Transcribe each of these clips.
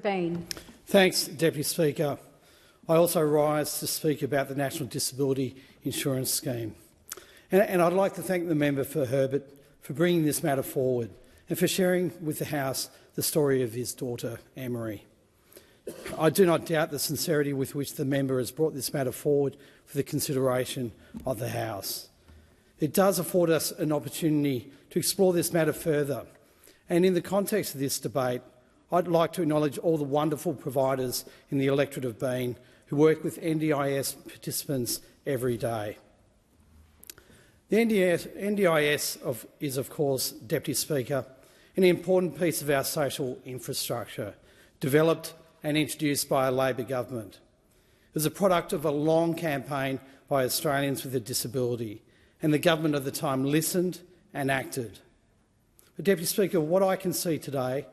Bain. Thanks, Deputy Speaker. I also rise to speak about the National Disability Insurance Scheme. And I'd like to thank the member for Herbert for bringing this matter forward and for sharing with the House the story of his daughter, Emery. I do not doubt the sincerity with which the member has brought this matter forward for the consideration of the House. It does afford us an opportunity to explore this matter further. And in the context of this debate, I'd like to acknowledge all the wonderful providers in the electorate of Bean who work with NDIS participants every day. The NDIS is, of course, Deputy Speaker, an important piece of our social infrastructure, developed and introduced by a Labor government. It was a product of a long campaign by Australians with a disability, and the government of the time listened and acted. But, Deputy Speaker, what I can see today,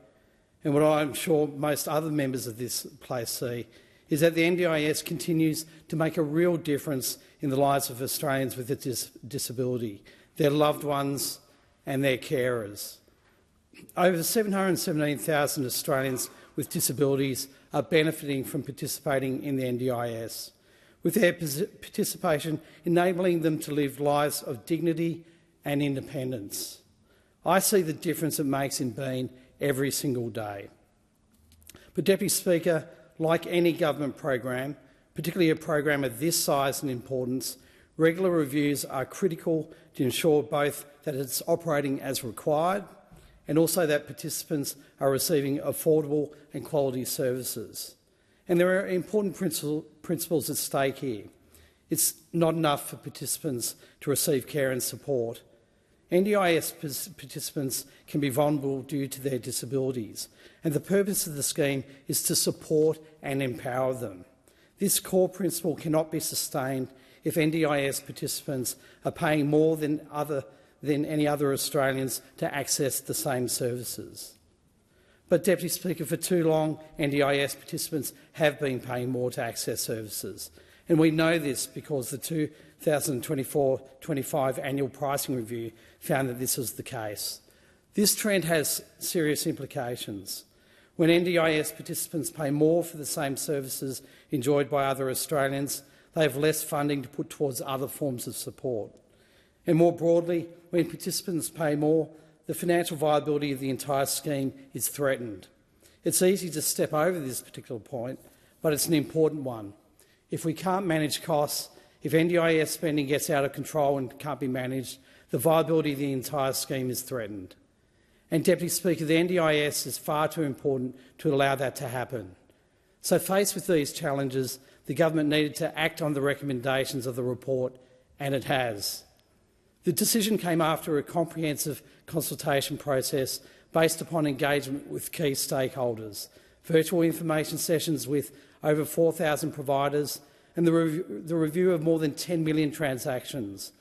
and what I'm sure most other members of this place see, is that the NDIS continues to make a real difference in the lives of Australians with a disability, their loved ones and their carers. Over 717,000 Australians with disabilities are benefiting from participating in the NDIS, with their participation enabling them to live lives of dignity and independence. I see the difference it makes in Bean every single day. But, Deputy Speaker, like any government program, particularly a program of this size and importance, regular reviews are critical to ensure both that it's operating as required and also that participants are receiving affordable and quality services. And there are important principles at stake here. It's not enough for participants to receive care and support. NDIS participants can be vulnerable due to their disabilities, and the purpose of the scheme is to support and empower them. This core principle cannot be sustained if NDIS participants are paying more than any other Australians to access the same services. But, Deputy Speaker, for too long, NDIS participants have been paying more to access services, and we know this because the 2024-25 annual pricing review found that this was the case. This trend has serious implications. When NDIS participants pay more for the same services enjoyed by other Australians, they have less funding to put towards other forms of support. And more broadly, when participants pay more, the financial viability of the entire scheme is threatened. It's easy to step over this particular point, but it's an important one. If we can't manage costs, if NDIS spending gets out of control and can't be managed, the viability of the entire scheme is threatened. And, Deputy Speaker, the NDIS is far too important to allow that to happen. So, faced with these challenges, the government needed to act on the recommendations of the report, and it has. The decision came after a comprehensive consultation process based upon engagement with key stakeholders, virtual information sessions with over 4,000 providers, and the review of more than 10 million transactions.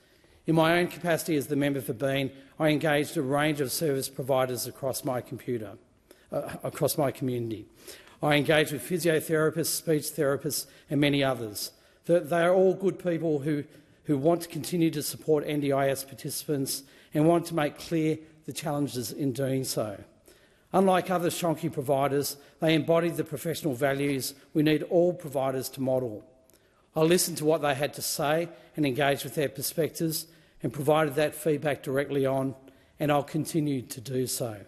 In my own capacity as the member for Bean, I engaged a range of service providers across my community. I engaged with physiotherapists, speech therapists and many others. They are all good people who want to continue to support NDIS participants and want to make clear the challenges in doing so. Unlike other shonky providers, they embody the professional values we need all providers to model. I listened to what they had to say and engaged with their perspectives and provided that feedback directly on, and I'll continue to do so.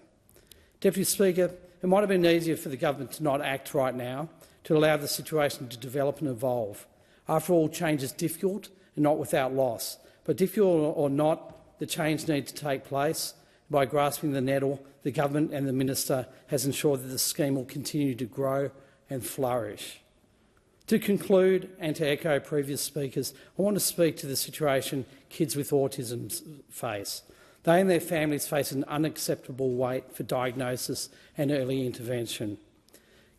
Deputy Speaker, it might have been easier for the government to not act right now, to allow the situation to develop and evolve. After all, change is difficult and not without loss. But difficult or not, the change needs to take place. By grasping the nettle, the government and the minister has ensured that the scheme will continue to grow and flourish. To conclude, and to echo previous speakers, I want to speak to the situation kids with autism face. They and their families face an unacceptable wait for diagnosis and early intervention.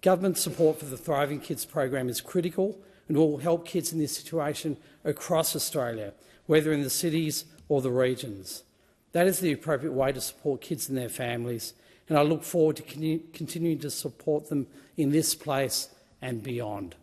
Government support for the Thriving Kids program is critical and will help kids in this situation across Australia, whether in the cities or the regions. That is the appropriate way to support kids and their families, and I look forward to continuing to support them in this place and beyond.